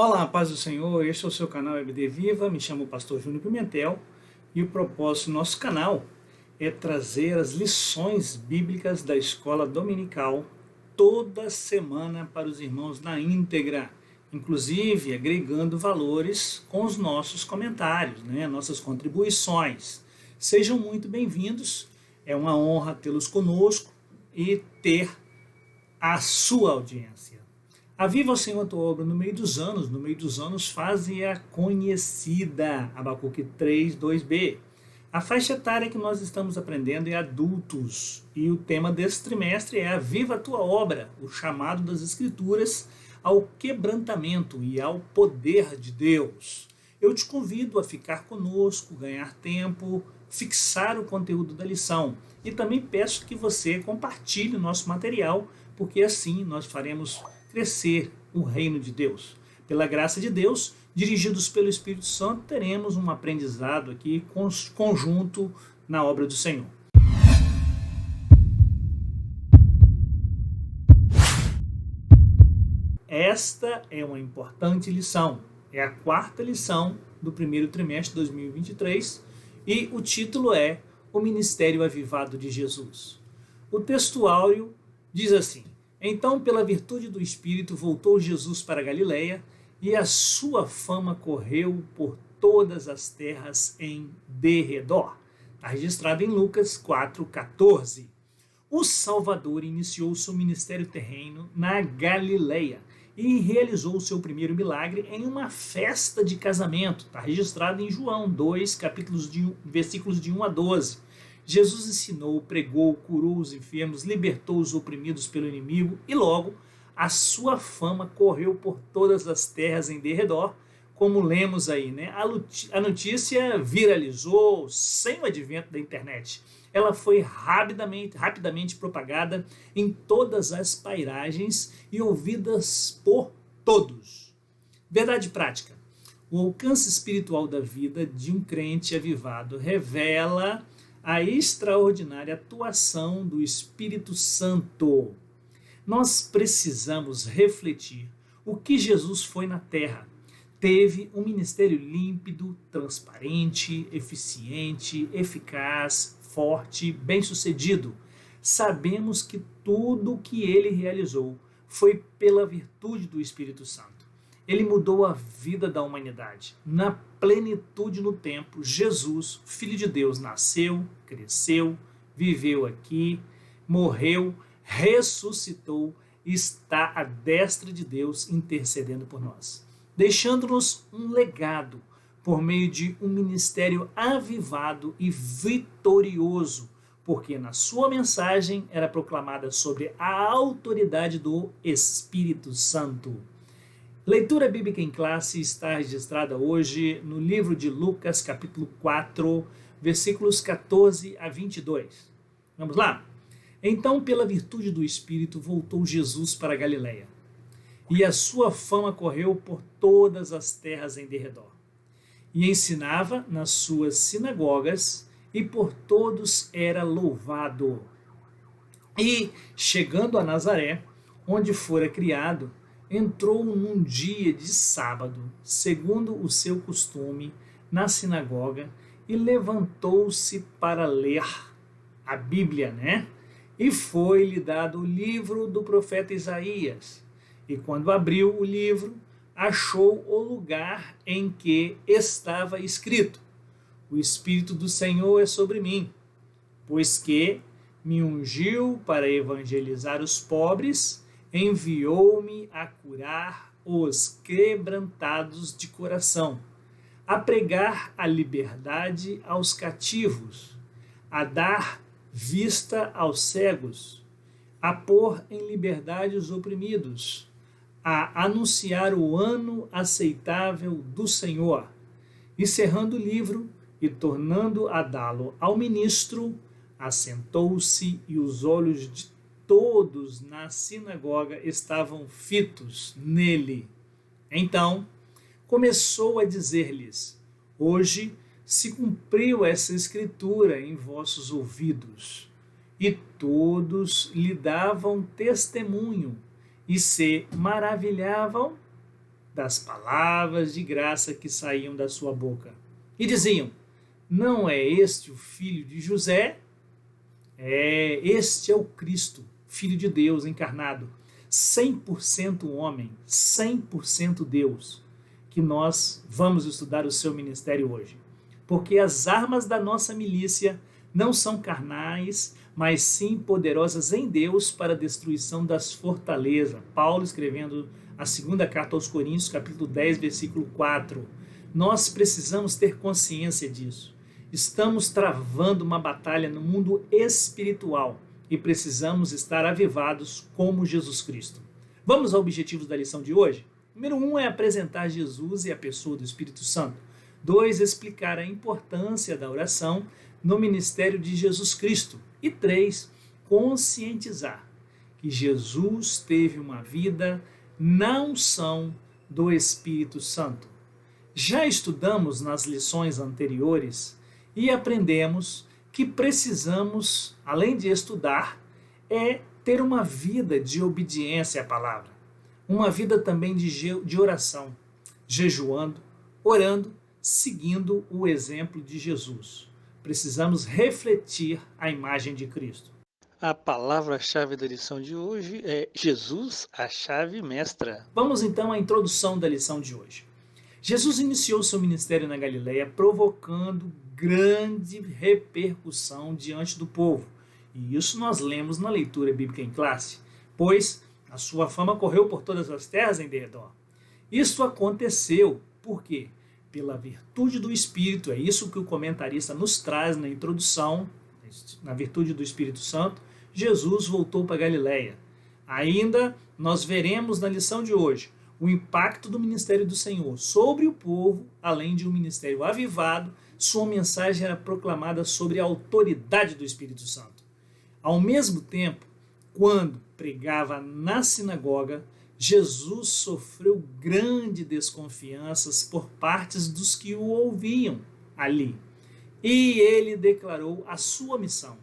Olá, paz do Senhor, este é o seu canal EBD Viva, me chamo Pastor Júnior Pimentel e o propósito do nosso canal é trazer as lições bíblicas da escola dominical toda semana para os irmãos na íntegra, inclusive agregando valores com os nossos comentários, nossas contribuições. Sejam muito bem-vindos, é uma honra tê-los conosco e ter a sua audiência. Aviva o Senhor a tua obra no meio dos anos faze-a conhecida. Abacuque 3, 2b. A faixa etária que nós estamos aprendendo é adultos, e o tema desse trimestre é Aviva a tua obra, o chamado das Escrituras ao quebrantamento e ao poder de Deus. Eu te convido a ficar conosco, ganhar tempo, fixar o conteúdo da lição, e também peço que você compartilhe o nosso material, porque assim nós faremos crescer o reino de Deus. Pela graça de Deus, dirigidos pelo Espírito Santo, teremos um aprendizado aqui conjunto na obra do Senhor. Esta é uma importante lição. É a quarta lição do primeiro trimestre de 2023 e o título é O Ministério Avivado de Jesus. O texto áureo diz assim: Então, pela virtude do Espírito, voltou Jesus para a Galileia, e a sua fama correu por todas as terras em derredor. Está registrado em Lucas 4,14. O Salvador iniciou seu ministério terreno na Galileia e realizou o seu primeiro milagre em uma festa de casamento. Está registrado em João 2, versículos de 1 a 12. Jesus ensinou, pregou, curou os enfermos, libertou os oprimidos pelo inimigo e logo a sua fama correu por todas as terras em derredor, como lemos aí, A notícia viralizou sem o advento da internet. Ela foi rapidamente propagada em todas as pairagens e ouvidas por todos. Verdade prática. O alcance espiritual da vida de um crente avivado revela a extraordinária atuação do Espírito Santo. Nós precisamos refletir o que Jesus foi na terra. Teve um ministério límpido, transparente, eficiente, eficaz, forte, bem-sucedido. Sabemos que tudo o que ele realizou foi pela virtude do Espírito Santo. Ele mudou a vida da humanidade. Na plenitude no tempo, Jesus, Filho de Deus, nasceu, cresceu, viveu aqui, morreu, ressuscitou e está à destra de Deus intercedendo por nós, deixando-nos um legado por meio de um ministério avivado e vitorioso, porque na sua mensagem era proclamada sobre a autoridade do Espírito Santo. Leitura bíblica em classe está registrada hoje no livro de Lucas, capítulo 4, versículos 14 a 22. Vamos lá? Então, pela virtude do Espírito, voltou Jesus para a Galileia, e a sua fama correu por todas as terras em derredor. E ensinava nas suas sinagogas, e por todos era louvado. E, chegando a Nazaré, onde fora criado, entrou num dia de sábado, segundo o seu costume, na sinagoga, e levantou-se para ler a Bíblia, E foi-lhe dado o livro do profeta Isaías. E quando abriu o livro, achou o lugar em que estava escrito: O Espírito do Senhor é sobre mim, pois que me ungiu para evangelizar os pobres, enviou-me a curar os quebrantados de coração, a pregar a liberdade aos cativos, a dar vista aos cegos, a pôr em liberdade os oprimidos, a anunciar o ano aceitável do Senhor. E cerrando o livro e tornando a dá-lo ao ministro, assentou-se e os olhos de todos na sinagoga estavam fitos nele. Então, começou a dizer-lhes: Hoje se cumpriu essa escritura em vossos ouvidos. E todos lhe davam testemunho e se maravilhavam das palavras de graça que saíam da sua boca. E diziam: não é este o filho de José? Este é o Cristo, Filho de Deus encarnado, 100% homem, 100% Deus, que nós vamos estudar o seu ministério hoje. Porque as armas da nossa milícia não são carnais, mas sim poderosas em Deus para a destruição das fortalezas. Paulo escrevendo a segunda carta aos Coríntios, capítulo 10, versículo 4. Nós precisamos ter consciência disso. Estamos travando uma batalha no mundo espiritual e precisamos estar avivados como Jesus Cristo. Vamos ao objetivo da lição de hoje? Número 1 é apresentar Jesus e a pessoa do Espírito Santo. 2, explicar a importância da oração no ministério de Jesus Cristo. E 3, conscientizar que Jesus teve uma vida na unção do Espírito Santo. Já estudamos nas lições anteriores e aprendemos que precisamos, além de estudar, ter uma vida de obediência à palavra. Uma vida também de oração, jejuando, orando, seguindo o exemplo de Jesus. Precisamos refletir a imagem de Cristo. A palavra-chave da lição de hoje é Jesus, a chave mestra. Vamos então à introdução da lição de hoje. Jesus iniciou seu ministério na Galileia, provocando grande repercussão diante do povo. E isso nós lemos na leitura bíblica em classe, pois a sua fama correu por todas as terras em derredor. Isso aconteceu por quê? Pela virtude do Espírito. É isso que o comentarista nos traz na introdução. Na virtude do Espírito Santo, Jesus voltou para Galileia. Ainda nós veremos na lição de hoje o impacto do ministério do Senhor sobre o povo, além de um ministério avivado. Sua mensagem era proclamada sobre a autoridade do Espírito Santo. Ao mesmo tempo, quando pregava na sinagoga, Jesus sofreu grande desconfianças por partes dos que o ouviam ali. E ele declarou a sua missão.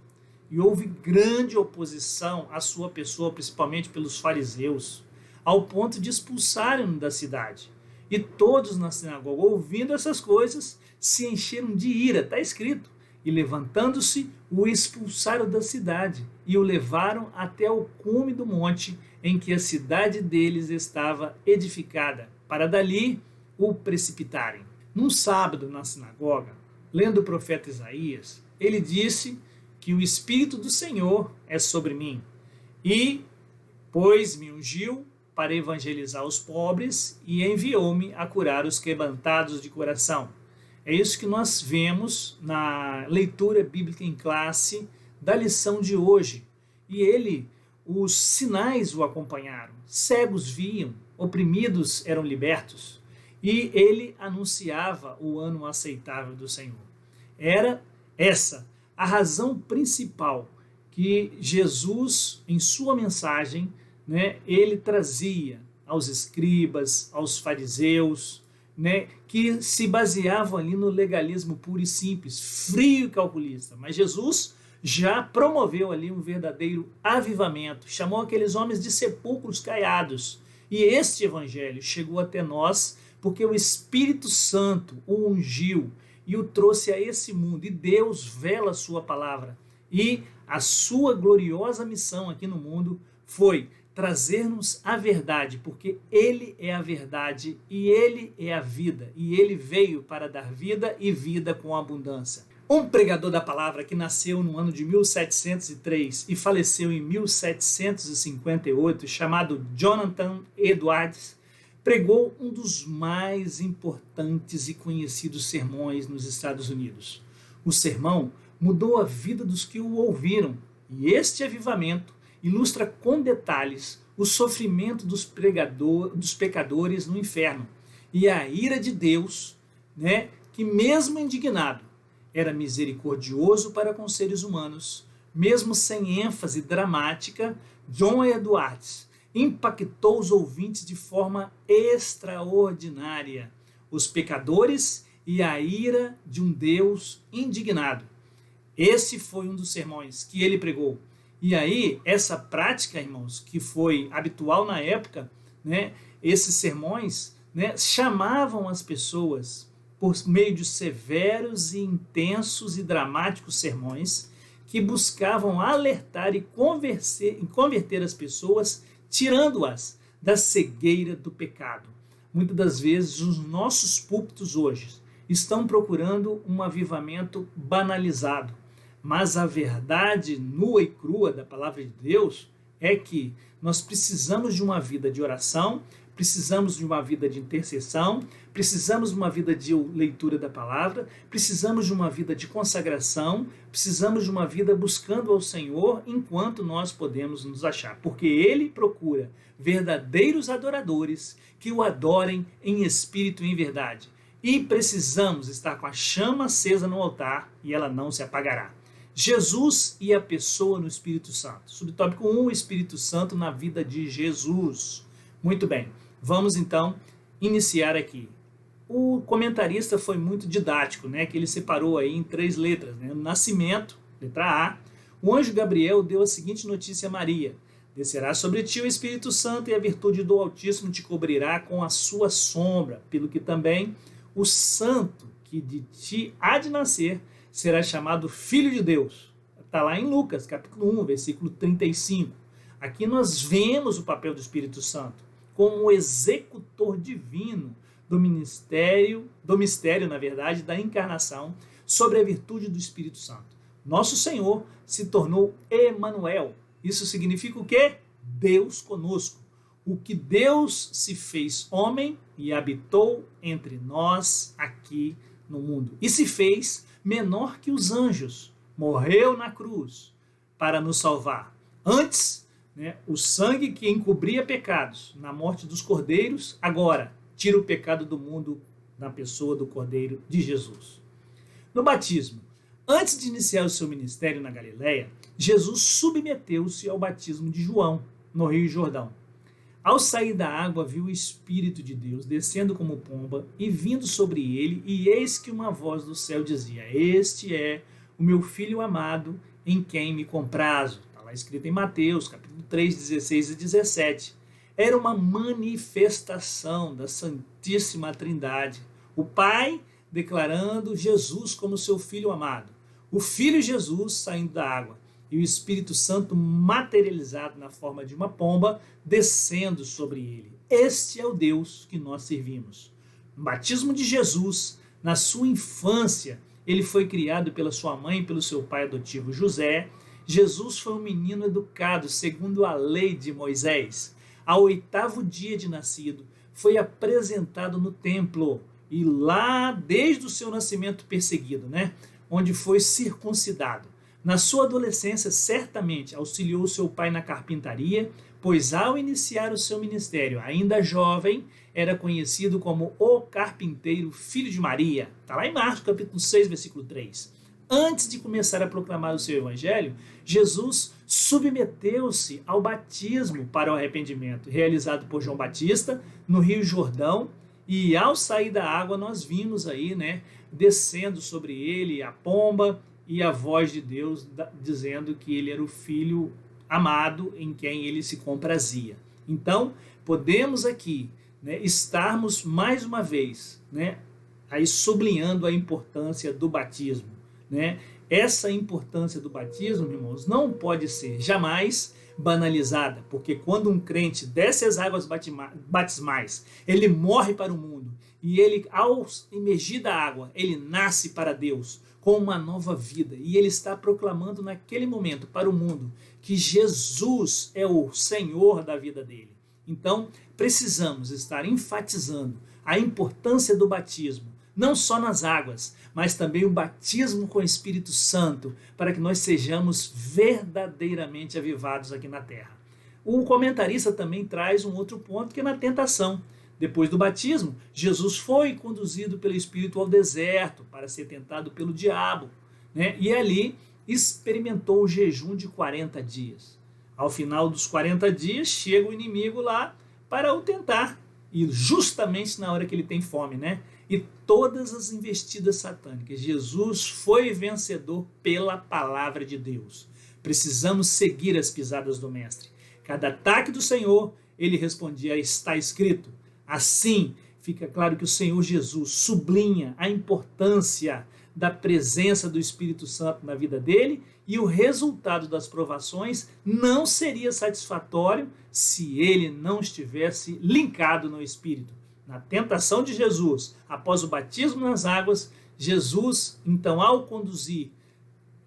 E houve grande oposição à sua pessoa, principalmente pelos fariseus, ao ponto de expulsarem-no da cidade. E todos na sinagoga, ouvindo essas coisas, se encheram de ira, está escrito. E levantando-se, o expulsaram da cidade e o levaram até o cume do monte em que a cidade deles estava edificada, para dali o precipitarem. Num sábado na sinagoga, lendo o profeta Isaías, ele disse que o Espírito do Senhor é sobre mim, e pois me ungiu para evangelizar os pobres e enviou-me a curar os quebrantados de coração. É isso que nós vemos na leitura bíblica em classe da lição de hoje. E os sinais o acompanharam, cegos viam, oprimidos eram libertos, e ele anunciava o ano aceitável do Senhor. Era essa a razão principal que Jesus, em sua mensagem, ele trazia aos escribas, aos fariseus, que se baseavam ali no legalismo puro e simples, frio e calculista. Mas Jesus já promoveu ali um verdadeiro avivamento, chamou aqueles homens de sepulcros caiados. E este evangelho chegou até nós porque o Espírito Santo o ungiu e o trouxe a esse mundo. E Deus vela a sua palavra. E a sua gloriosa missão aqui no mundo foi trazer-nos a verdade, porque ele é a verdade e ele é a vida. E ele veio para dar vida e vida com abundância. Um pregador da palavra que nasceu no ano de 1703 e faleceu em 1758, chamado Jonathan Edwards, pregou um dos mais importantes e conhecidos sermões nos Estados Unidos. O sermão mudou a vida dos que o ouviram, e este avivamento ilustra com detalhes o sofrimento dos pecadores no inferno e a ira de Deus, que mesmo indignado, era misericordioso para com seres humanos. Mesmo sem ênfase dramática, John Edwards impactou os ouvintes de forma extraordinária. Os pecadores e a ira de um Deus indignado. Esse foi um dos sermões que ele pregou. E aí, essa prática, irmãos, que foi habitual na época, esses sermões, né, chamavam as pessoas por meio de severos e intensos e dramáticos sermões que buscavam alertar e converter as pessoas, tirando-as da cegueira do pecado. Muitas das vezes, os nossos púlpitos hoje estão procurando um avivamento banalizado, mas a verdade nua e crua da palavra de Deus é que nós precisamos de uma vida de oração, precisamos de uma vida de intercessão, precisamos de uma vida de leitura da palavra, precisamos de uma vida de consagração, precisamos de uma vida buscando ao Senhor enquanto nós podemos nos achar, porque Ele procura verdadeiros adoradores que o adorem em espírito e em verdade. E precisamos estar com a chama acesa no altar e ela não se apagará. Jesus e a pessoa no Espírito Santo. Subtópico 1, o Espírito Santo na vida de Jesus. Muito bem, vamos então iniciar aqui. O comentarista foi muito didático, né, que ele separou aí em 3 letras. Né? No nascimento, letra A, o anjo Gabriel deu a seguinte notícia a Maria: descerá sobre ti o Espírito Santo e a virtude do Altíssimo te cobrirá com a sua sombra, pelo que também o santo que de ti há de nascer será chamado Filho de Deus. Está lá em Lucas, capítulo 1, versículo 35. Aqui nós vemos o papel do Espírito Santo como o executor divino do mistério, na verdade, da encarnação sobre a virtude do Espírito Santo. Nosso Senhor se tornou Emanuel. Isso significa o quê? Deus conosco. O que Deus se fez homem e habitou entre nós aqui no mundo. E se fez menor que os anjos. Morreu na cruz para nos salvar. Antes, né, o sangue que encobria pecados na morte dos cordeiros, agora tira o pecado do mundo na pessoa do Cordeiro de Jesus. No batismo, antes de iniciar o seu ministério na Galileia, Jesus submeteu-se ao batismo de João, no Rio Jordão. Ao sair da água, viu o Espírito de Deus descendo como pomba e vindo sobre ele, e eis que uma voz do céu dizia: este é o meu Filho amado, em quem me comprazo. Está lá escrito em Mateus, capítulo 3, 16 e 17. Era uma manifestação da Santíssima Trindade. O Pai declarando Jesus como seu Filho amado. O Filho Jesus saindo da água. E o Espírito Santo materializado na forma de uma pomba, descendo sobre ele. Este é o Deus que nós servimos. No batismo de Jesus, na sua infância, ele foi criado pela sua mãe e pelo seu pai adotivo José. Jesus foi um menino educado segundo a lei de Moisés. Ao 8º dia de nascido, foi apresentado no templo. E lá, desde o seu nascimento perseguido, né, onde foi circuncidado. Na sua adolescência, certamente auxiliou seu pai na carpintaria, pois ao iniciar o seu ministério, ainda jovem, era conhecido como o carpinteiro filho de Maria. Está lá em Marcos, capítulo 6, versículo 3. Antes de começar a proclamar o seu evangelho, Jesus submeteu-se ao batismo para o arrependimento, realizado por João Batista no Rio Jordão, e ao sair da água nós vimos aí, né, descendo sobre ele a pomba, e a voz de Deus dizendo que ele era o Filho amado em quem ele se comprazia. Então, podemos aqui, né, estarmos mais uma vez, né, aí sublinhando a importância do batismo. Né? Essa importância do batismo, irmãos, não pode ser jamais banalizada, porque quando um crente desce as águas batismais, ele morre para o mundo, e ele, ao emergir da água, ele nasce para Deus, com uma nova vida, e ele está proclamando naquele momento para o mundo que Jesus é o Senhor da vida dele. Então, precisamos estar enfatizando a importância do batismo, não só nas águas, mas também o batismo com o Espírito Santo, para que nós sejamos verdadeiramente avivados aqui na terra. O comentarista também traz um outro ponto, que é na tentação. Depois do batismo, Jesus foi conduzido pelo Espírito ao deserto para ser tentado pelo diabo, né? E ali experimentou o jejum de 40 dias. Ao final dos 40 dias, chega o inimigo lá para o tentar, e justamente na hora que ele tem fome, né? E todas as investidas satânicas, Jesus foi vencedor pela palavra de Deus. Precisamos seguir as pisadas do Mestre. Cada ataque do Senhor, ele respondia: está escrito. Assim, fica claro que o Senhor Jesus sublinha a importância da presença do Espírito Santo na vida dele, e o resultado das provações não seria satisfatório se ele não estivesse linkado no Espírito. Na tentação de Jesus, após o batismo nas águas, Jesus, então, ao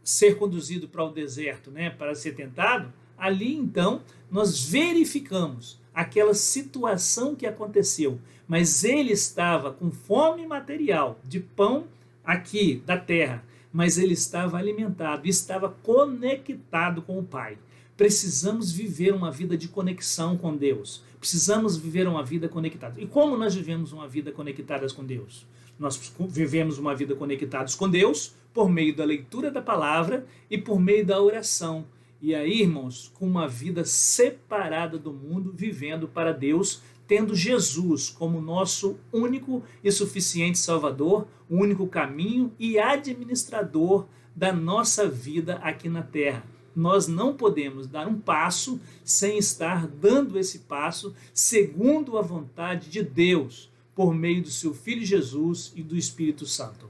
ser conduzido para o deserto, para ser tentado, ali, então, nós verificamos aquela situação que aconteceu. Mas ele estava com fome material, de pão aqui da terra, mas ele estava alimentado, estava conectado com o Pai. Precisamos viver uma vida de conexão com Deus. Precisamos viver uma vida conectada. E como nós vivemos uma vida conectada com Deus? Nós vivemos uma vida conectados com Deus por meio da leitura da palavra e por meio da oração. E aí, irmãos, com uma vida separada do mundo, vivendo para Deus, tendo Jesus como nosso único e suficiente Salvador, o único caminho e administrador da nossa vida aqui na terra. Nós não podemos dar um passo sem estar dando esse passo segundo a vontade de Deus, por meio do seu Filho Jesus e do Espírito Santo.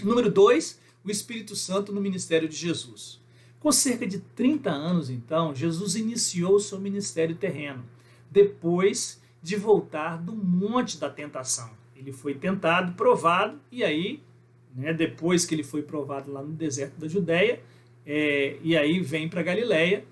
Número 2, o Espírito Santo no ministério de Jesus. Com cerca de 30 anos, então, Jesus iniciou o seu ministério terreno, depois de voltar do monte da tentação. Ele foi tentado, provado, e aí, depois que ele foi provado lá no deserto da Judéia, e aí vem para Galileia,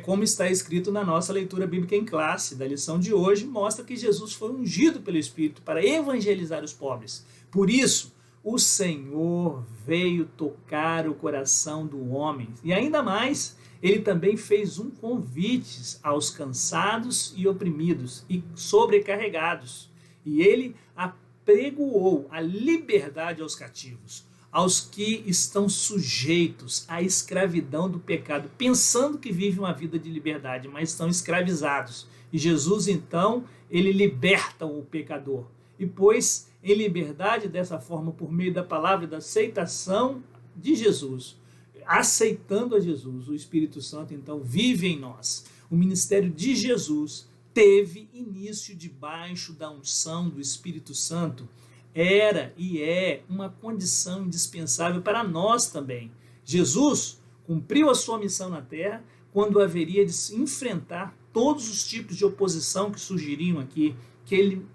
como está escrito na nossa leitura bíblica em classe da lição de hoje, mostra que Jesus foi ungido pelo Espírito para evangelizar os pobres. Por isso, o Senhor veio tocar o coração do homem. E ainda mais, ele também fez um convite aos cansados e oprimidos e sobrecarregados. E ele apregoou a liberdade aos cativos, aos que estão sujeitos à escravidão do pecado, pensando que vivem uma vida de liberdade, mas estão escravizados. E Jesus, então, ele liberta o pecador. E pôs em liberdade dessa forma, por meio da palavra e da aceitação de Jesus. Aceitando a Jesus, o Espírito Santo, então, vive em nós. O ministério de Jesus teve início debaixo da unção do Espírito Santo. Era e é uma condição indispensável para nós também. Jesus cumpriu a sua missão na terra quando haveria de se enfrentar todos os tipos de oposição que surgiriam aqui, que ele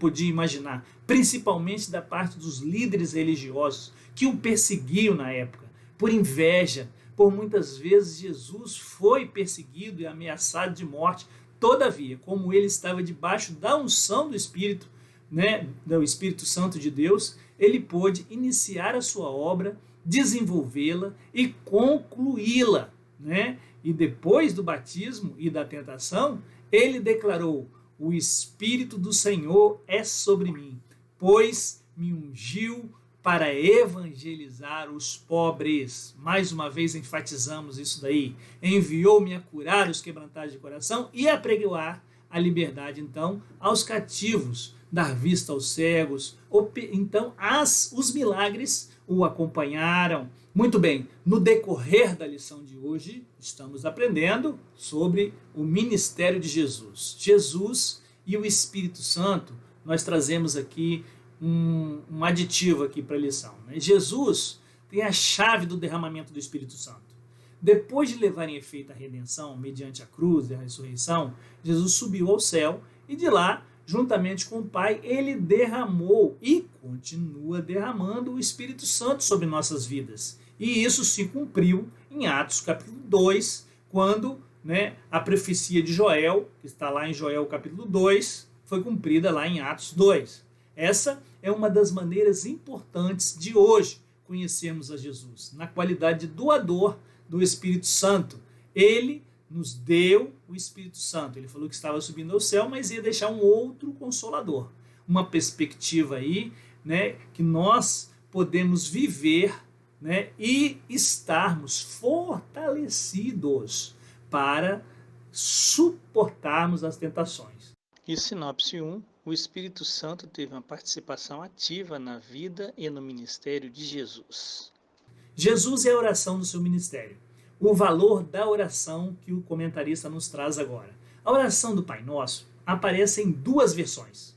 podia imaginar, principalmente da parte dos líderes religiosos que o perseguiam na época, por inveja. Por muitas vezes Jesus foi perseguido e ameaçado de morte. Todavia, como ele estava debaixo da unção do Espírito, do Espírito Santo de Deus, ele pôde iniciar a sua obra, desenvolvê-la e concluí-la. E depois do batismo e da tentação, ele declarou: o Espírito do Senhor é sobre mim, pois me ungiu para evangelizar os pobres. Mais uma vez enfatizamos isso daí. Enviou-me a curar os quebrantados de coração e a pregoar a liberdade, então, aos cativos, dar vista aos cegos. Então, os milagres o acompanharam. Muito bem, no decorrer da lição de hoje, estamos aprendendo sobre o ministério de Jesus. Jesus e o Espírito Santo, nós trazemos aqui um aditivo aqui para a lição. Jesus tem a chave do derramamento do Espírito Santo. Depois de levar em efeito a redenção mediante a cruz e a ressurreição, Jesus subiu ao céu e de lá, juntamente com o Pai, ele derramou e continua derramando o Espírito Santo sobre nossas vidas. E isso se cumpriu em Atos capítulo 2, quando a profecia de Joel, que está lá em Joel capítulo 2, foi cumprida lá em Atos 2. Essa é uma das maneiras importantes de hoje conhecermos a Jesus, na qualidade de doador do Espírito Santo. Ele nos deu o Espírito Santo. Ele falou que estava subindo ao céu, mas ia deixar um outro consolador. Uma perspectiva aí, que nós podemos viver, e estarmos fortalecidos para suportarmos as tentações. E sinopse 1, o Espírito Santo teve uma participação ativa na vida e no ministério de Jesus. Jesus é a oração do seu ministério. O valor da oração que o comentarista nos traz agora. A oração do Pai Nosso aparece em duas versões.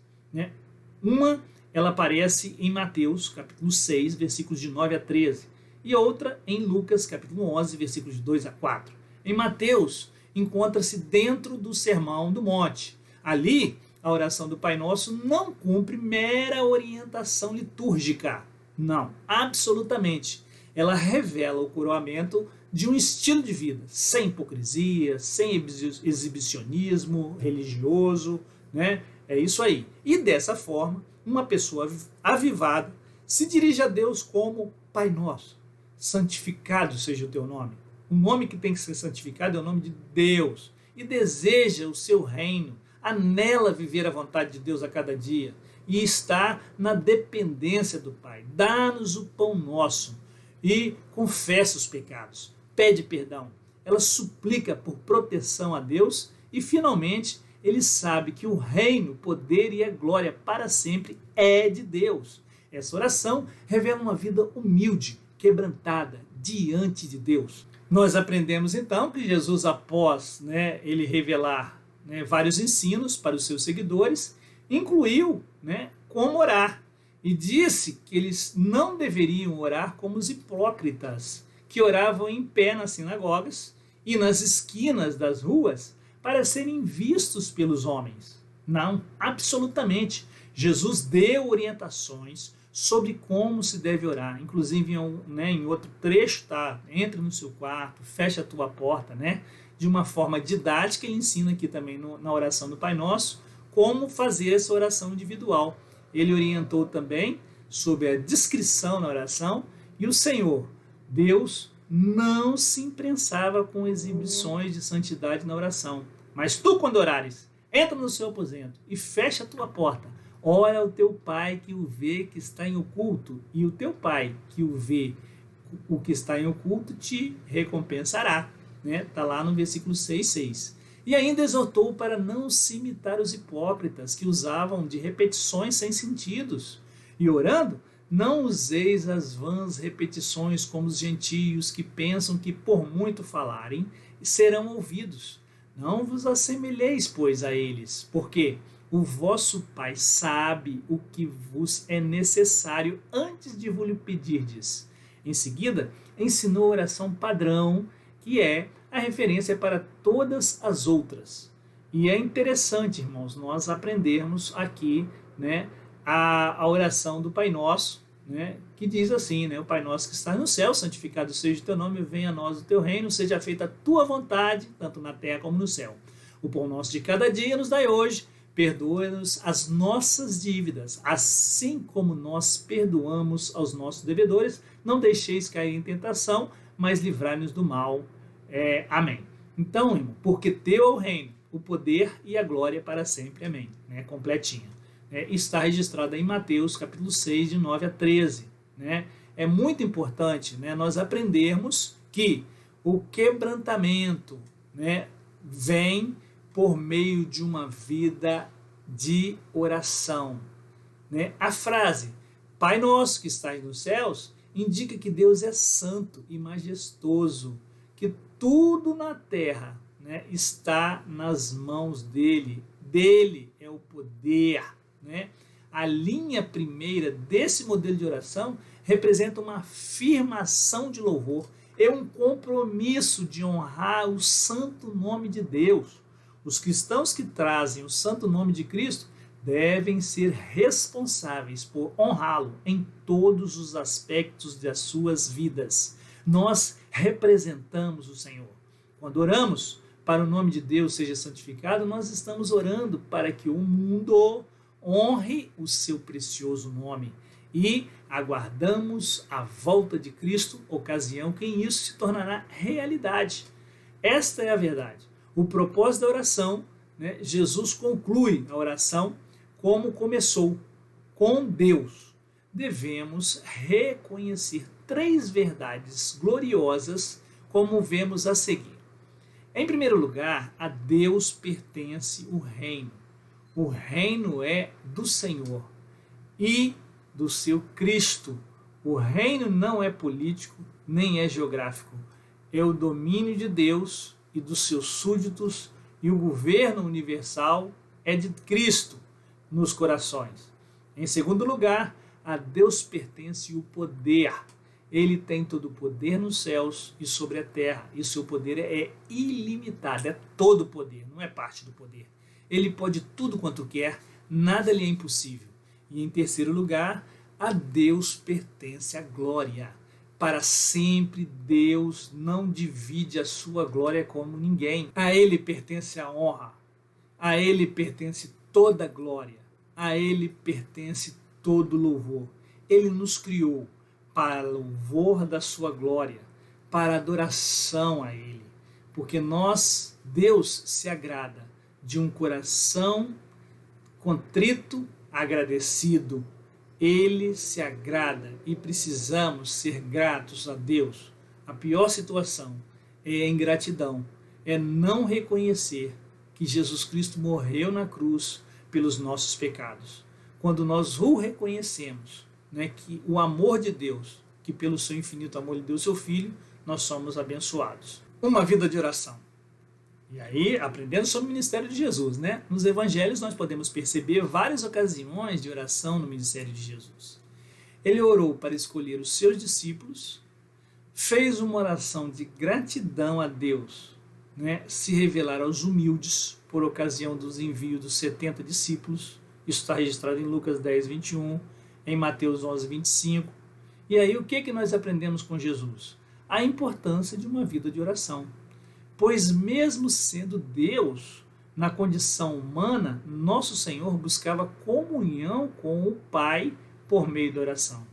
Uma, ela aparece em Mateus, capítulo 6, versículos de 9 a 13, e outra em Lucas, capítulo 11, versículos de 2 a 4. Em Mateus, encontra-se dentro do Sermão do Monte. Ali, a oração do Pai Nosso não cumpre mera orientação litúrgica. Não, absolutamente. Ela revela o coroamento de um estilo de vida, sem hipocrisia, sem exibicionismo religioso, né? É isso aí. E dessa forma, uma pessoa avivada se dirige a Deus como Pai Nosso. Santificado seja o teu nome. O nome que tem que ser santificado é o nome de Deus. E deseja o seu reino, anela viver a vontade de Deus a cada dia e está na dependência do Pai. Dá-nos o pão nosso e confessa os pecados, pede perdão. Ela suplica por proteção a Deus e finalmente ele sabe que o reino, o poder e a glória para sempre é de Deus. Essa oração revela uma vida humilde, quebrantada diante de Deus. Nós aprendemos então que Jesus, após ele revelar vários ensinos para os seus seguidores, incluiu como orar e disse que eles não deveriam orar como os hipócritas, que oravam em pé nas sinagogas e nas esquinas das ruas para serem vistos pelos homens. Não, absolutamente. Jesus deu orientações sobre como se deve orar. Inclusive, em outro trecho, tá? Entra no seu quarto, fecha a tua porta, de uma forma didática, ele ensina aqui também na oração do Pai Nosso, como fazer essa oração individual. Ele orientou também sobre a discrição na oração e o Senhor, Deus, não se imprensava com exibições de santidade na oração. Mas tu, quando orares, entra no seu aposento e fecha a tua porta. Ora ao teu Pai que o vê que está em oculto, e o teu Pai que o vê o que está em oculto te recompensará. Está lá no versículo 6,6. E ainda exortou para não se imitar os hipócritas que usavam de repetições sem sentidos. E orando, não useis as vãs repetições como os gentios que pensam que por muito falarem serão ouvidos. Não vos assemelheis, pois, a eles, porque o vosso Pai sabe o que vos é necessário antes de vos pedirdes. Em seguida, ensinou a oração padrão, que é a referência para todas as outras. E é interessante, irmãos, nós aprendermos aqui a oração do Pai Nosso, que diz assim, o Pai Nosso que está no céu, santificado seja o teu nome, venha a nós o teu reino, seja feita a tua vontade, tanto na terra como no céu. O pão nosso de cada dia nos dai hoje, perdoa-nos as nossas dívidas, assim como nós perdoamos aos nossos devedores, não deixeis cair em tentação, mas livrai-nos do mal. Amém. Então, irmão, porque teu é o reino, o poder e a glória para sempre. Amém. Completinha. Está registrada em Mateus, capítulo 6, de 9 a 13. É muito importante nós aprendermos que o quebrantamento vem por meio de uma vida de oração. A frase Pai Nosso que estás nos céus indica que Deus é santo e majestoso, que tudo na terra está nas mãos dele. Dele é o poder. A linha primeira desse modelo de oração representa uma afirmação de louvor, é um compromisso de honrar o santo nome de Deus. Os cristãos que trazem o santo nome de Cristo devem ser responsáveis por honrá-lo em todos os aspectos das suas vidas. Nós representamos o Senhor. Quando oramos para o nome de Deus seja santificado, nós estamos orando para que o mundo honre o seu precioso nome e aguardamos a volta de Cristo, ocasião que em isso se tornará realidade. Esta é a verdade. O propósito da oração, Jesus conclui a oração como começou, com Deus. Devemos reconhecer 3 verdades gloriosas, como vemos a seguir. Em primeiro lugar, a Deus pertence o reino. O reino é do Senhor e do seu Cristo. O reino não é político, nem é geográfico. É o domínio de Deus e dos seus súditos, e o governo universal é de Cristo nos corações. Em segundo lugar, a Deus pertence o poder. Ele tem todo o poder nos céus e sobre a terra. E seu poder é ilimitado, é todo o poder, não é parte do poder. Ele pode tudo quanto quer, nada lhe é impossível. E em terceiro lugar, a Deus pertence a glória. Para sempre Deus não divide a sua glória como ninguém. A Ele pertence a honra, a Ele pertence toda a glória, a Ele pertence todo o louvor. Ele nos criou para louvor da sua glória, para adoração a Ele, porque Deus se agrada de um coração contrito, agradecido. Ele se agrada e precisamos ser gratos a Deus. A pior situação é a ingratidão, é não reconhecer que Jesus Cristo morreu na cruz pelos nossos pecados. Quando nós o reconhecemos, que o amor de Deus, que pelo seu infinito amor lhe deu seu Filho, nós somos abençoados. Uma vida de oração. E aí, aprendendo sobre o ministério de Jesus, Nos evangelhos nós podemos perceber várias ocasiões de oração no ministério de Jesus. Ele orou para escolher os seus discípulos, fez uma oração de gratidão a Deus, se revelar aos humildes por ocasião dos envios dos 70 discípulos. Isso está registrado em Lucas 10, 21, em Mateus 11, 25. E aí, o que nós aprendemos com Jesus? A importância de uma vida de oração. Pois mesmo sendo Deus, na condição humana, nosso Senhor buscava comunhão com o Pai por meio da oração.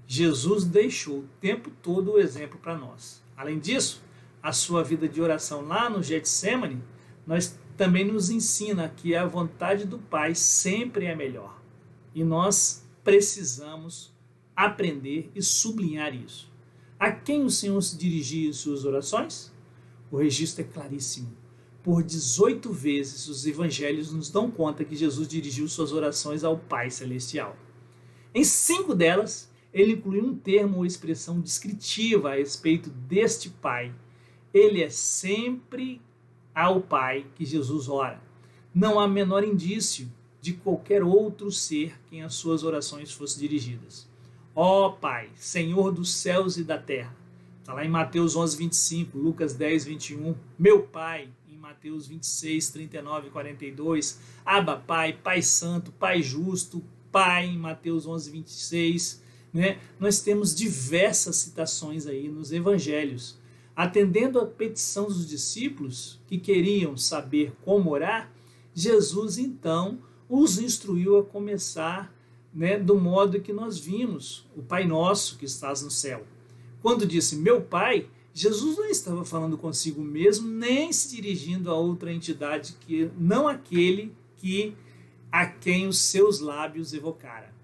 Jesus deixou o tempo todo o exemplo para nós. Além disso, a sua vida de oração lá no Getsemane, também nos ensina que a vontade do Pai sempre é melhor. E nós precisamos aprender e sublinhar isso. A quem o Senhor se dirigia em suas orações? O registro é claríssimo. Por 18 vezes os evangelhos nos dão conta que Jesus dirigiu suas orações ao Pai Celestial. Em 5 delas, ele incluiu um termo ou expressão descritiva a respeito deste Pai. Ele é sempre ao Pai que Jesus ora. Não há menor indício de qualquer outro ser quem as suas orações fossem dirigidas. Ó Pai, Senhor dos céus e da terra. Está lá em Mateus 11, 25, Lucas 10, 21. Meu Pai, em Mateus 26, 39 e 42. Abba, Pai, Pai Santo, Pai Justo, Pai, em Mateus 11, 26. Nós temos diversas citações aí nos evangelhos. Atendendo à petição dos discípulos que queriam saber como orar, Jesus então os instruiu a começar do modo que nós vimos, o Pai Nosso que estás no céu. Quando disse meu Pai, Jesus não estava falando consigo mesmo, nem se dirigindo a outra entidade que não aquele a quem os seus lábios evocara.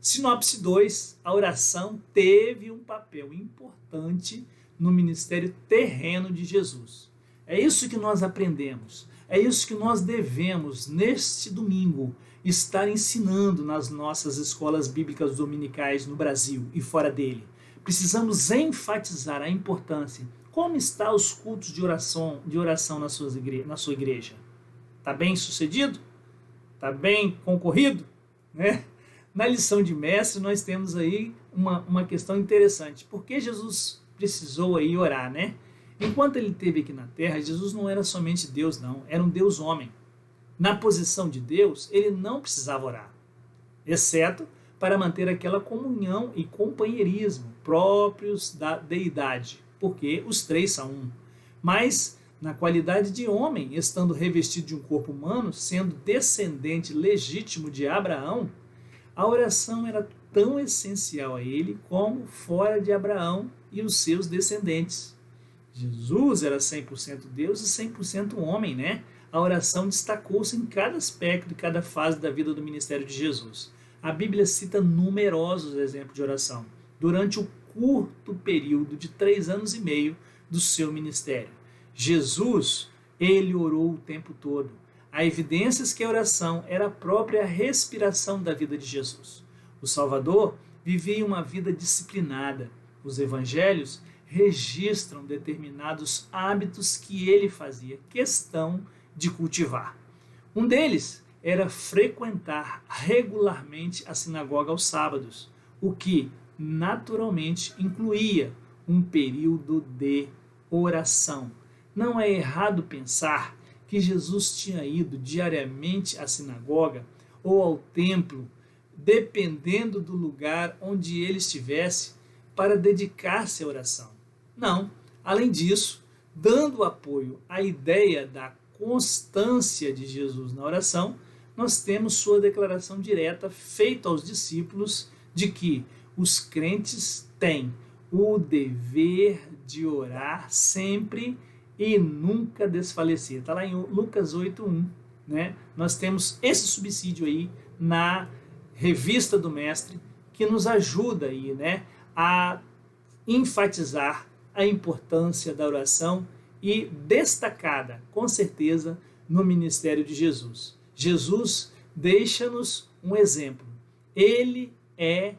Sinopse 2, a oração teve um papel importante no ministério terreno de Jesus. É isso que nós aprendemos, é isso que nós devemos, neste domingo, estar ensinando nas nossas escolas bíblicas dominicais no Brasil e fora dele. Precisamos enfatizar a importância. Como estão os cultos de oração na sua igreja? Está bem sucedido? Está bem concorrido? Na lição de mestre nós temos aí uma questão interessante. Por que Jesus precisou aí orar, Enquanto ele esteve aqui na terra, Jesus não era somente Deus, não. Era um Deus homem. Na posição de Deus, ele não precisava orar. Exceto para manter aquela comunhão e companheirismo próprios da deidade, porque os três são um. Mas, na qualidade de homem, estando revestido de um corpo humano, sendo descendente legítimo de Abraão, a oração era tão essencial a ele como fora de Abraão e os seus descendentes. Jesus era 100% Deus e 100% homem, A oração destacou-se em cada aspecto e cada fase da vida do ministério de Jesus. A Bíblia cita numerosos exemplos de oração durante o curto período de 3 anos e meio do seu ministério. Jesus, ele orou o tempo todo. Há evidências que a oração era a própria respiração da vida de Jesus. O Salvador vivia uma vida disciplinada. Os evangelhos registram determinados hábitos que ele fazia questão de cultivar. Um deles era frequentar regularmente a sinagoga aos sábados, o que naturalmente incluía um período de oração. Não é errado pensar que Jesus tinha ido diariamente à sinagoga ou ao templo, dependendo do lugar onde ele estivesse, para dedicar-se à oração. Não. Além disso, dando apoio à ideia da constância de Jesus na oração, nós temos sua declaração direta feita aos discípulos de que os crentes têm o dever de orar sempre e nunca desfalecer. Está lá em Lucas 8:1. Né? Nós temos esse subsídio aí na revista do Mestre, que nos ajuda aí, né, a enfatizar a importância da oração e destacada, com certeza, no ministério de Jesus. Jesus deixa-nos um exemplo. Ele é,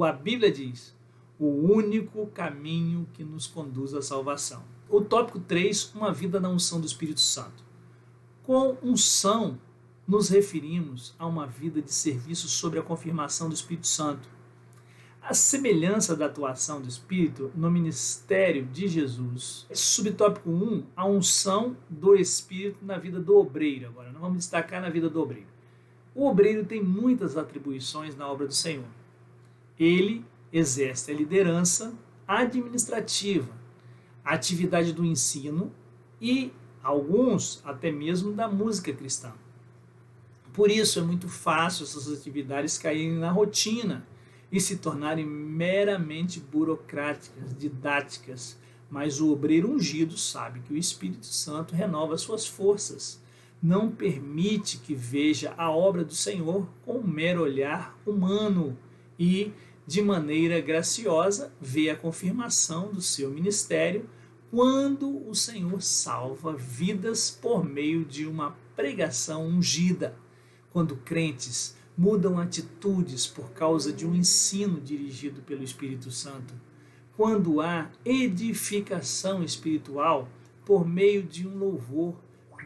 a Bíblia diz, o único caminho que nos conduz à salvação. O tópico 3, uma vida na unção do Espírito Santo. Com unção, nos referimos a uma vida de serviço sobre a confirmação do Espírito Santo. A semelhança da atuação do Espírito no ministério de Jesus. Subtópico 1, a unção do Espírito na vida do obreiro. Agora, nós vamos destacar na vida do obreiro. O obreiro tem muitas atribuições na obra do Senhor. Ele exerce a liderança administrativa, a atividade do ensino e alguns até mesmo da música cristã. Por isso é muito fácil essas atividades caírem na rotina e se tornarem meramente burocráticas, didáticas, mas o obreiro ungido sabe que o Espírito Santo renova suas forças, não permite que veja a obra do Senhor com um mero olhar humano e, de maneira graciosa, vê a confirmação do seu ministério quando o Senhor salva vidas por meio de uma pregação ungida, quando crentes mudam atitudes por causa de um ensino dirigido pelo Espírito Santo, quando há edificação espiritual por meio de um louvor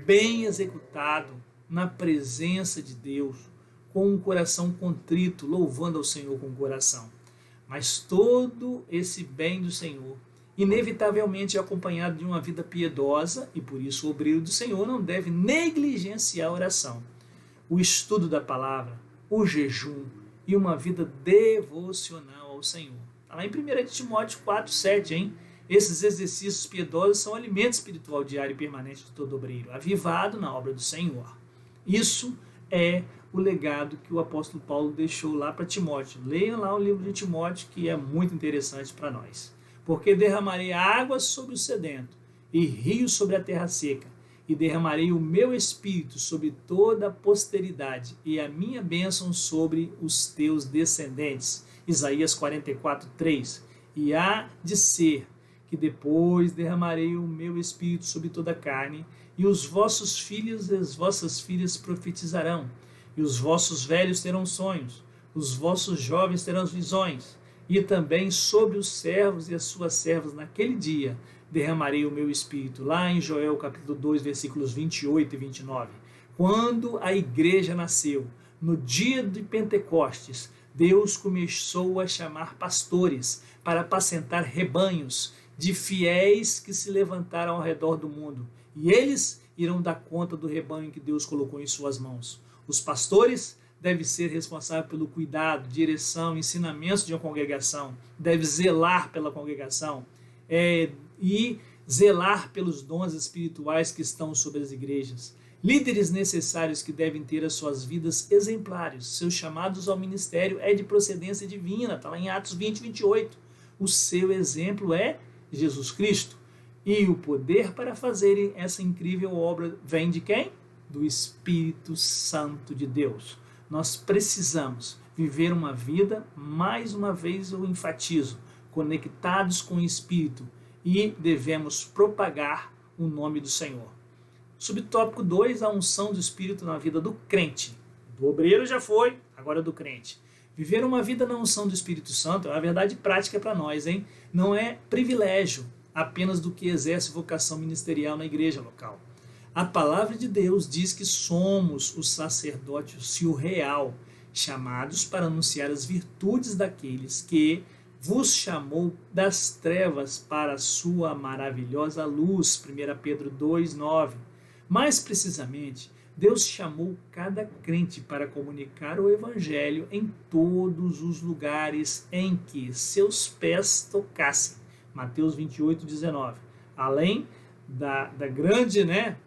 bem executado na presença de Deus, com um coração contrito, louvando ao Senhor com o coração. Mas todo esse bem do Senhor, inevitavelmente é acompanhado de uma vida piedosa, e por isso o obreiro do Senhor não deve negligenciar a oração, o estudo da palavra, o jejum e uma vida devocional ao Senhor. Está lá em 1 Timóteo 4:7, hein? Esses exercícios piedosos são alimento espiritual diário e permanente de todo obreiro, avivado na obra do Senhor. Isso é o legado que o apóstolo Paulo deixou lá para Timóteo. Leiam lá o livro de Timóteo, que é muito interessante para nós. Porque derramarei águas sobre o sedento e rios sobre a terra seca, e derramarei o meu espírito sobre toda a posteridade, e a minha bênção sobre os teus descendentes. Isaías 44:3. E há de ser que depois derramarei o meu espírito sobre toda a carne, e os vossos filhos e as vossas filhas profetizarão, e os vossos velhos terão sonhos, os vossos jovens terão visões, e também sobre os servos e as suas servas naquele dia derramarei o meu espírito. Lá em Joel capítulo 2, versículos 28 e 29. Quando a igreja nasceu, no dia de Pentecostes, Deus começou a chamar pastores para apacentar rebanhos de fiéis que se levantaram ao redor do mundo. E eles irão dar conta do rebanho que Deus colocou em suas mãos. Os pastores devem ser responsáveis pelo cuidado, direção, ensinamentos de uma congregação, devem zelar pela congregação e zelar pelos dons espirituais que estão sobre as igrejas. Líderes necessários que devem ter as suas vidas exemplares. Seus chamados ao ministério é de procedência divina, está lá em Atos 20:28. O seu exemplo é Jesus Cristo. E o poder para fazerem essa incrível obra vem de quem? Do Espírito Santo de Deus. Nós precisamos viver uma vida, mais uma vez eu enfatizo, conectados com o Espírito, e devemos propagar o nome do Senhor. Subtópico 2, a unção do Espírito na vida do crente. Do obreiro já foi, agora do crente. Viver uma vida na unção do Espírito Santo é uma verdade prática para nós, hein? Não é privilégio apenas do que exerce vocação ministerial na igreja local. A palavra de Deus diz que somos o sacerdócio real, chamados para anunciar as virtudes daqueles que vos chamou das trevas para a sua maravilhosa luz. 1 Pedro 2,9. Mais precisamente, Deus chamou cada crente para comunicar o Evangelho em todos os lugares em que seus pés tocassem. Mateus 28,19. Além da grande,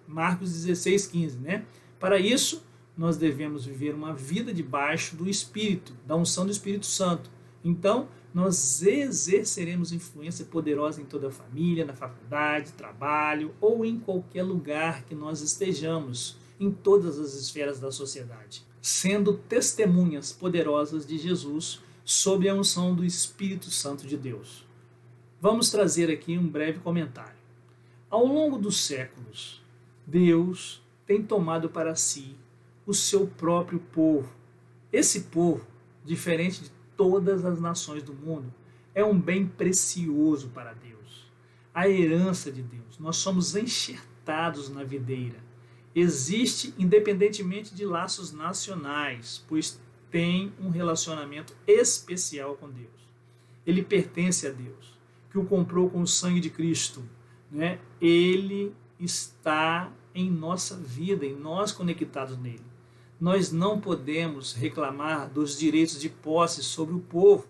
Marcos 16,15. Para isso, nós devemos viver uma vida debaixo do Espírito, da unção do Espírito Santo. Então, nós exerceremos influência poderosa em toda a família, na faculdade, trabalho ou em qualquer lugar que nós estejamos, em todas as esferas da sociedade, sendo testemunhas poderosas de Jesus sob a unção do Espírito Santo de Deus. Vamos trazer aqui um breve comentário. Ao longo dos séculos, Deus tem tomado para si o seu próprio povo. Esse povo, diferente de todas as nações do mundo, é um bem precioso para Deus. A herança de Deus. Nós somos enxertados na videira. Existe independentemente de laços nacionais, pois tem um relacionamento especial com Deus. Ele pertence a Deus, que o comprou com o sangue de Cristo. Ele está em nossa vida, em nós conectados nele. Nós não podemos reclamar dos direitos de posse sobre o povo,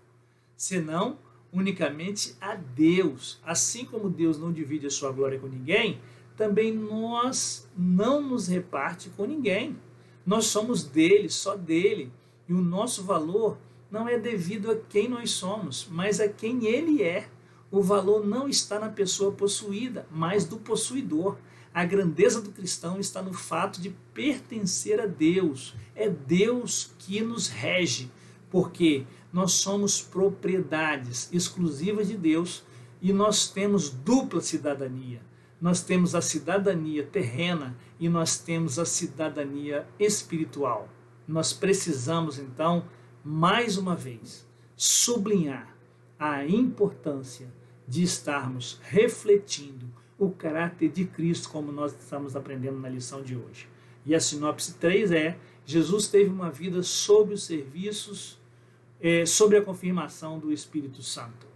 senão unicamente a Deus. Assim como Deus não divide a sua glória com ninguém, também nós não nos reparte com ninguém. Nós somos dele, só dele. E o nosso valor não é devido a quem nós somos, mas a quem ele é. O valor não está na pessoa possuída, mas do possuidor. A grandeza do cristão está no fato de pertencer a Deus. É Deus que nos rege, porque nós somos propriedades exclusivas de Deus e nós temos dupla cidadania. Nós temos a cidadania terrena e nós temos a cidadania espiritual. Nós precisamos, então, mais uma vez, sublinhar a importância de estarmos refletindo o caráter de Cristo, como nós estamos aprendendo na lição de hoje. E a sinopse 3 é: Jesus teve uma vida sob os serviços, sobre a confirmação do Espírito Santo.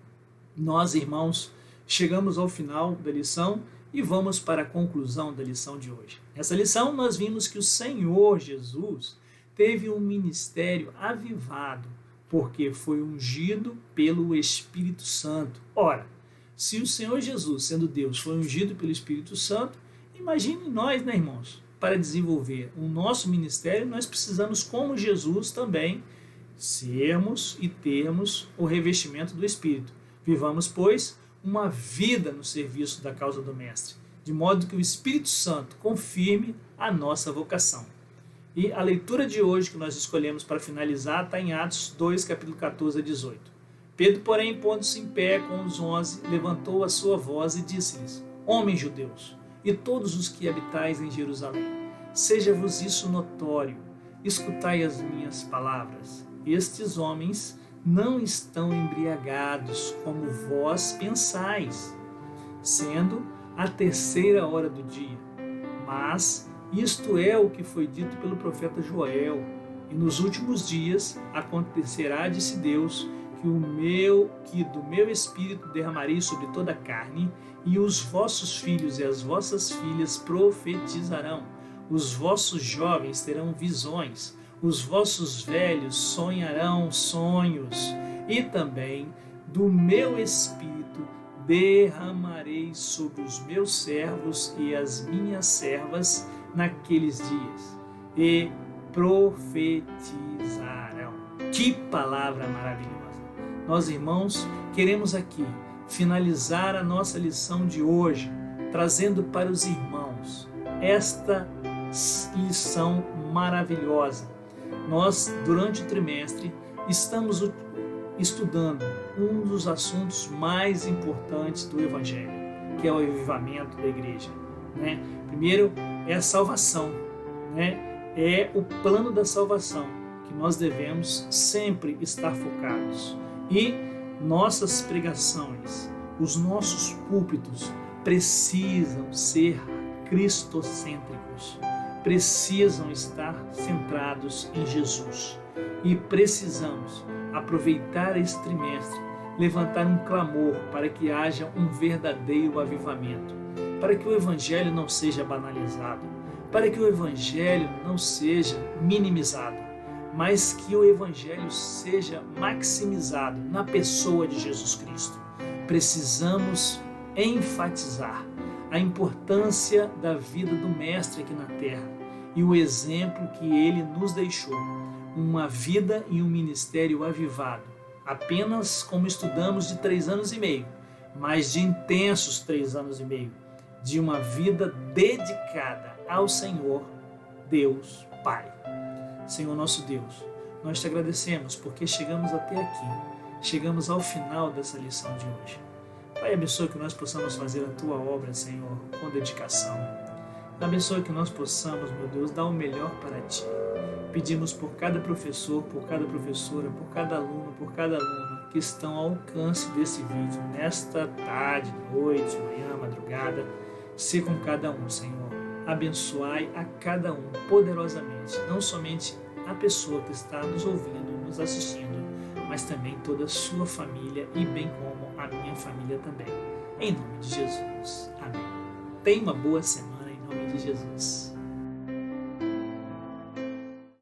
Nós, irmãos, chegamos ao final da lição e vamos para a conclusão da lição de hoje. Nessa lição nós vimos que o Senhor Jesus teve um ministério avivado, porque foi ungido pelo Espírito Santo. Ora, se o Senhor Jesus, sendo Deus, foi ungido pelo Espírito Santo, imagine nós, irmãos, para desenvolver o nosso ministério, nós precisamos, como Jesus também, sermos e termos o revestimento do Espírito. Vivamos, pois, uma vida no serviço da causa do Mestre, de modo que o Espírito Santo confirme a nossa vocação. E a leitura de hoje que nós escolhemos para finalizar está em Atos 2, capítulo 14 a 18. Pedro, porém, pondo-se em pé com os 11, levantou a sua voz e disse-lhes: Homens judeus, e todos os que habitais em Jerusalém, seja-vos isso notório, escutai as minhas palavras. Estes homens não estão embriagados, como vós pensais, sendo a 3ª hora do dia. Mas isto é o que foi dito pelo profeta Joel. E nos últimos dias acontecerá, disse Deus, que do meu Espírito derramarei sobre toda a carne, e os vossos filhos e as vossas filhas profetizarão. Os vossos jovens terão visões, os vossos velhos sonharão sonhos, e também do meu Espírito derramarei sobre os meus servos e as minhas servas naqueles dias, e profetizarão. Que palavra maravilhosa! Nós, irmãos, queremos aqui finalizar a nossa lição de hoje, trazendo para os irmãos esta lição maravilhosa. Nós, durante o trimestre, estamos estudando um dos assuntos mais importantes do Evangelho, que é o avivamento da igreja. Primeiro é a salvação, é o plano da salvação, que nós devemos sempre estar focados. E nossas pregações, os nossos púlpitos precisam ser cristocêntricos. Precisam estar centrados em Jesus. E precisamos aproveitar esse trimestre, levantar um clamor para que haja um verdadeiro avivamento, para que o Evangelho não seja banalizado, para que o Evangelho não seja minimizado, mas que o Evangelho seja maximizado na pessoa de Jesus Cristo. Precisamos enfatizar a importância da vida do Mestre aqui na Terra e o exemplo que ele nos deixou, uma vida e um ministério avivado, apenas como estudamos de 3 anos e meio, mas de intensos 3 anos e meio, de uma vida dedicada ao Senhor, Deus Pai. Senhor nosso Deus, nós te agradecemos porque chegamos até aqui, chegamos ao final dessa lição de hoje. Pai, abençoa que nós possamos fazer a tua obra, Senhor, com dedicação. Abençoa que nós possamos, meu Deus, dar o melhor para ti. Pedimos por cada professor, por cada professora, por cada aluno, por cada aluna que estão ao alcance desse vídeo, nesta tarde, noite, manhã, madrugada. Se com cada um, Senhor. Abençoai a cada um poderosamente, não somente a pessoa que está nos ouvindo, nos assistindo, mas também toda a sua família e bem como a minha família também. Em nome de Jesus. Amém. Tenha uma boa semana em nome de Jesus.